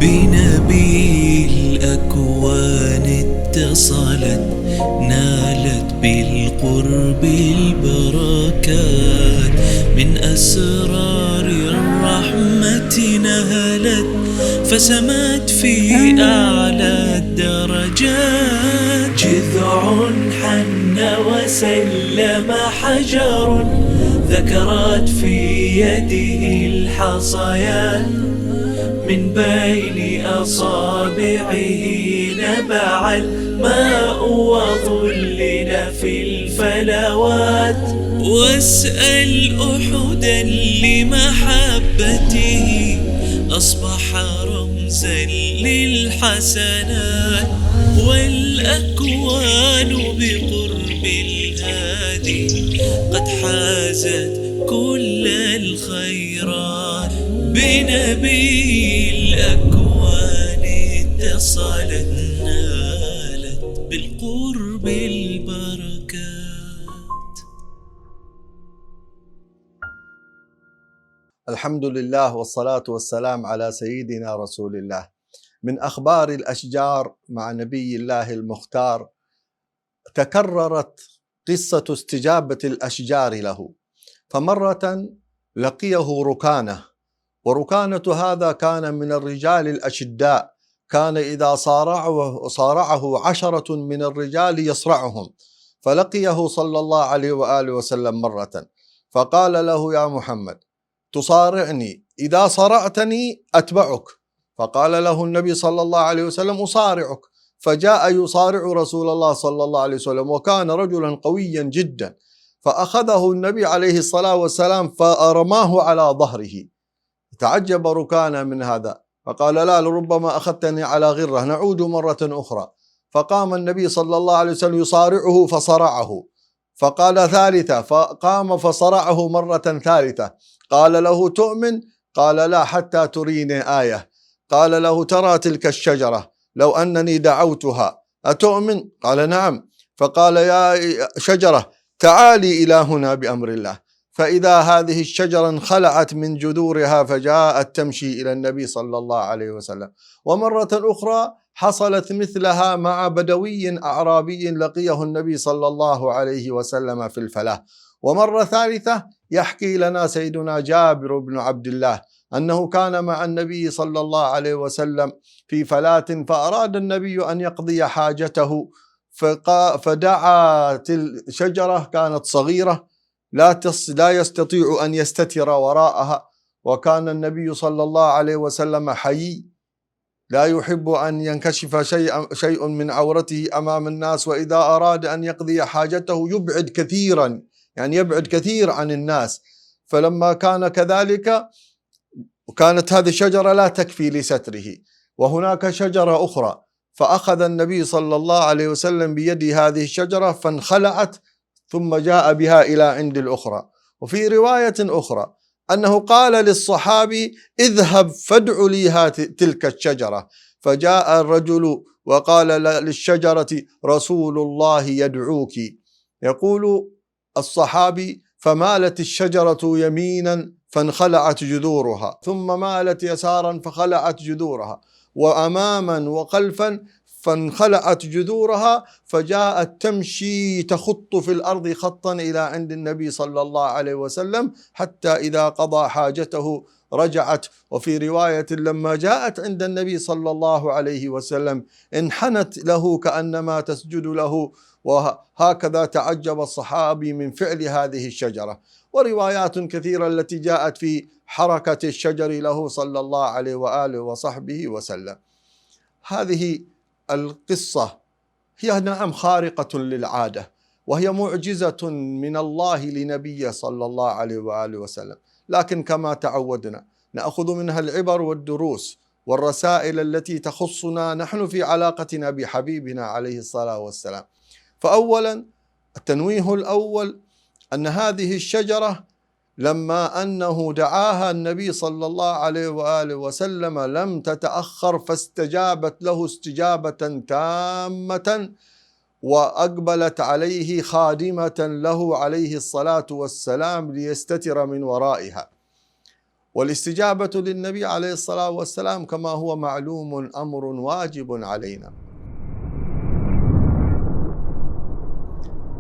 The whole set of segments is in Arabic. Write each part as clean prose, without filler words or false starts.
بنبي الأكوان اتصلت، نالت بالقرب البركات، من أسرار الرحمة نهلت، فسمت في أعلى الدرجات. جذع حن وسلم حجر، ذكرت في يده الحصيات، من بين أصابعه نبع الماء وظلل في الفلوات. واسأل أحدا لمحبته، أصبح رمزا للحسنات، والأكوان بقرب الهادي قد حازت كل الخيرات. بنبي الأكوان اتصلت، نالت بالقرب البركات. الحمد لله والصلاة والسلام على سيدنا رسول الله. من أخبار الأشجار مع نبي الله المختار، تكررت قصة استجابة الأشجار له. فمرة لقيه ركانة، وركانة هذا كان من الرجال الأشداء، كان إذا صارعه 10 من الرجال يصرعهم. فلقيه صلى الله عليه وآله وسلم مرة، فقال له: يا محمد، تصارعني، إذا صرعتني أتبعك. فقال له النبي صلى الله عليه وسلم: أصارعك. فجاء يصارع رسول الله صلى الله عليه وسلم، وكان رجلا قويا جدا، فأخذه النبي عليه الصلاة والسلام فرماه على ظهره. تعجب ركانة من هذا، فقال: لا، لربما أخذتني على غرة، نعود مرة أخرى. فقام النبي صلى الله عليه وسلم يصارعه فصرعه، فقال ثالثة، فقام فصرعه مرة ثالثة. قال له: تؤمن؟ قال: لا، حتى تريني آية. قال له: ترى تلك الشجرة لو أنني دعوتها أتؤمن؟ قال: نعم. فقال: يا شجرة تعالي إلى هنا بأمر الله. فإذا هذه الشجرة انخلعت من جذورها فجاءت تمشي إلى النبي صلى الله عليه وسلم. ومرة أخرى حصلت مثلها مع بدوي أعرابي لقيه النبي صلى الله عليه وسلم في الفلاة. ومرة ثالثة يحكي لنا سيدنا جابر بن عبد الله أنه كان مع النبي صلى الله عليه وسلم في فلاة، فأراد النبي أن يقضي حاجته، فدعا شجرة كانت صغيرة لا يستطيع أن يستتر وراءها، وكان النبي صلى الله عليه وسلم حيي لا يحب أن ينكشف شيء من عورته أمام الناس، وإذا أراد أن يقضي حاجته يبعد كثيرا، يعني يبعد كثير عن الناس. فلما كان كذلك كانت هذه الشجرة لا تكفي لستره، وهناك شجرة أخرى، فأخذ النبي صلى الله عليه وسلم بيد هذه الشجرة فانخلعت، ثم جاء بها إلى عند الأخرى. وفي رواية أخرى أنه قال للصحابي: اذهب فادع لي تلك الشجرة. فجاء الرجل وقال للشجرة: رسول الله يدعوك. يقول الصحابي: فمالت الشجرة يمينا فانخلعت جذورها، ثم مالت يسارا فخلعت جذورها، وأماما وخلفا فانخلعت جذورها، فجاءت تمشي تخط في الأرض خطا إلى عند النبي صلى الله عليه وسلم، حتى إذا قضى حاجته رجعت. وفي رواية لما جاءت عند النبي صلى الله عليه وسلم انحنت له كأنما تسجد له، وهكذا تعجب الصحابي من فعل هذه الشجرة. وروايات كثيرة التي جاءت في حركة الشجر له صلى الله عليه وآله وصحبه وسلم. هذه القصة هي نعم خارقة للعادة، وهي معجزة من الله لنبيه صلى الله عليه وآله وسلم، لكن كما تعودنا نأخذ منها العبر والدروس والرسائل التي تخصنا نحن في علاقتنا بحبيبنا عليه الصلاة والسلام. فأولا التنويه الأول أن هذه الشجرة لما أنه دعاها النبي صلى الله عليه وآله وسلم لم تتأخر، فاستجابت له استجابة تامة، وأقبلت عليه خادمة له عليه الصلاة والسلام ليستتر من ورائها. والاستجابة للنبي عليه الصلاة والسلام كما هو معلوم أمر واجب علينا.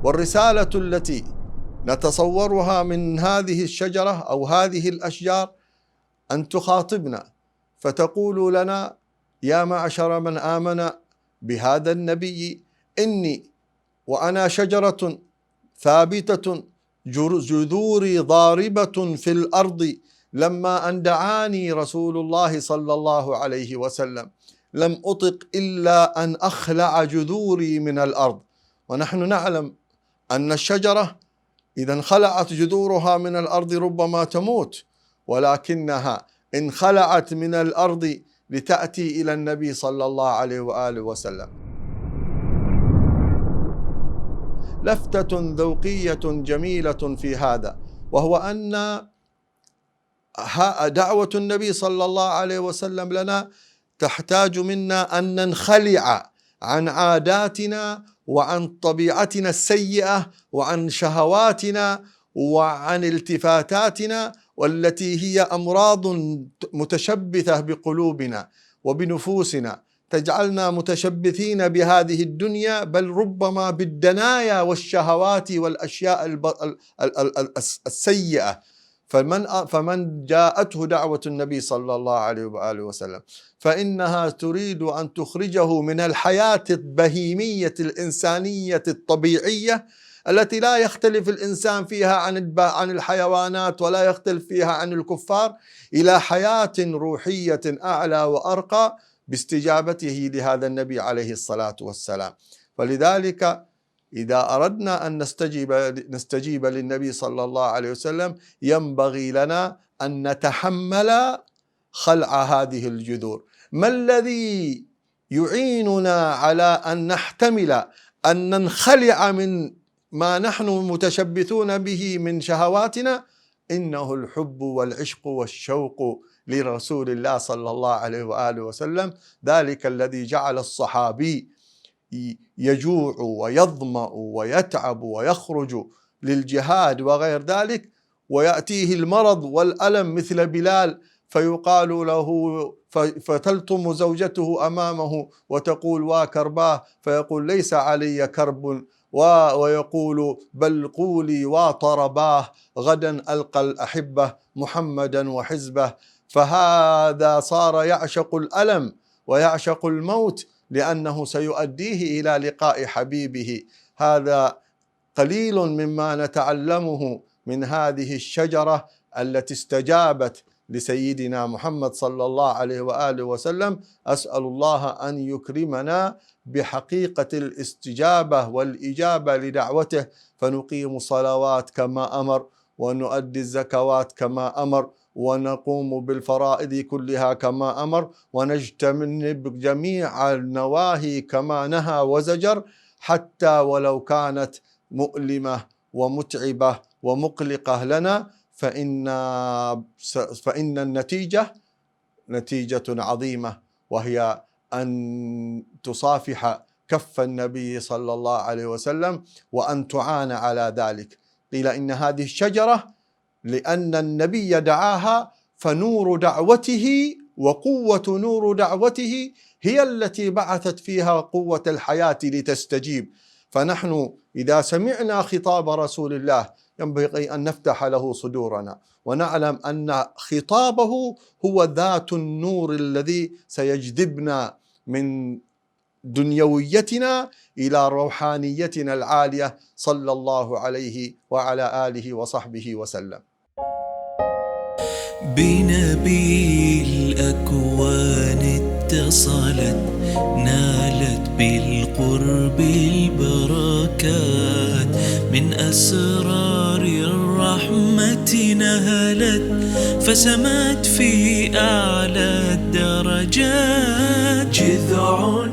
والرسالة التي نتصورها من هذه الشجرة أو هذه الأشجار أن تخاطبنا فتقول لنا: يا معشر من آمن بهذا النبي، إني وأنا شجرة ثابتة جذوري ضاربة في الأرض، لما أن دعاني رسول الله صلى الله عليه وسلم لم أطق إلا أن أخلع جذوري من الأرض. ونحن نعلم أن الشجرة إذا انخلعت جذورها من الأرض ربما تموت، ولكنها انخلعت من الأرض لتأتي إلى النبي صلى الله عليه وآله وسلم. لفتة ذوقية جميلة في هذا، وهو أن دعوة النبي صلى الله عليه وسلم لنا تحتاج منا أن ننخلع عن عاداتنا وعن طبيعتنا السيئة وعن شهواتنا وعن التفاتاتنا، والتي هي أمراض متشبثة بقلوبنا وبنفوسنا، تجعلنا متشبثين بهذه الدنيا، بل ربما بالدنايا والشهوات والأشياء السيئة. فمن جاءته دعوة النبي صلى الله عليه وآله وسلم فإنها تريد أن تخرجه من الحياة البهيمية الإنسانية الطبيعية التي لا يختلف الإنسان فيها عن الحيوانات ولا يختلف فيها عن الكفار، إلى حياة روحية أعلى وأرقى باستجابته لهذا النبي عليه الصلاة والسلام. فلذلك إذا أردنا أن نستجيب للنبي صلى الله عليه وسلم ينبغي لنا أن نتحمل خلع هذه الجذور. ما الذي يعيننا على أن نحتمل أن ننخلع من ما نحن متشبثون به من شهواتنا؟ إنه الحب والعشق والشوق لرسول الله صلى الله عليه وآله وسلم، ذلك الذي جعل الصحابي يجوع ويظمأ ويتعب ويخرج للجهاد وغير ذلك، ويأتيه المرض والألم مثل بلال فيقال له، فتلطم زوجته أمامه وتقول: وكرباه، فيقول: ليس علي كرب، ويقول: بل قولي وطرباه، غدا ألقى الأحبة محمدا وحزبه. فهذا صار يعشق الألم ويعشق الموت لأنه سيؤديه إلى لقاء حبيبه. هذا قليل مما نتعلمه من هذه الشجرة التي استجابت لسيدنا محمد صلى الله عليه وآله وسلم. أسأل الله أن يكرمنا بحقيقة الاستجابة والإجابة لدعوته، فنقيم الصلوات كما أمر، ونؤدي الزكوات كما أمر، ونقوم بالفرائض كلها كما أمر، ونجتنب جميع النواهي كما نهى وزجر، حتى ولو كانت مؤلمة ومتعبة ومقلقة لنا، فإن النتيجة نتيجة عظيمة، وهي أن تصافح كف النبي صلى الله عليه وسلم وأن تعان على ذلك. قيل إن هذه الشجرة لأن النبي دعاها، فنور دعوته وقوة نور دعوته هي التي بعثت فيها قوة الحياة لتستجيب. فنحن إذا سمعنا خطاب رسول الله ينبغي أن نفتح له صدورنا ونعلم أن خطابه هو ذات النور الذي سيجذبنا من دنيويتنا إلى روحانيتنا العالية، صلى الله عليه وعلى آله وصحبه وسلم. بنبي الأكوان اتصلت، نالت بالقرب البركات، من أسرار الرحمة نهلت، فسمت في أعلى الدرجات. جذع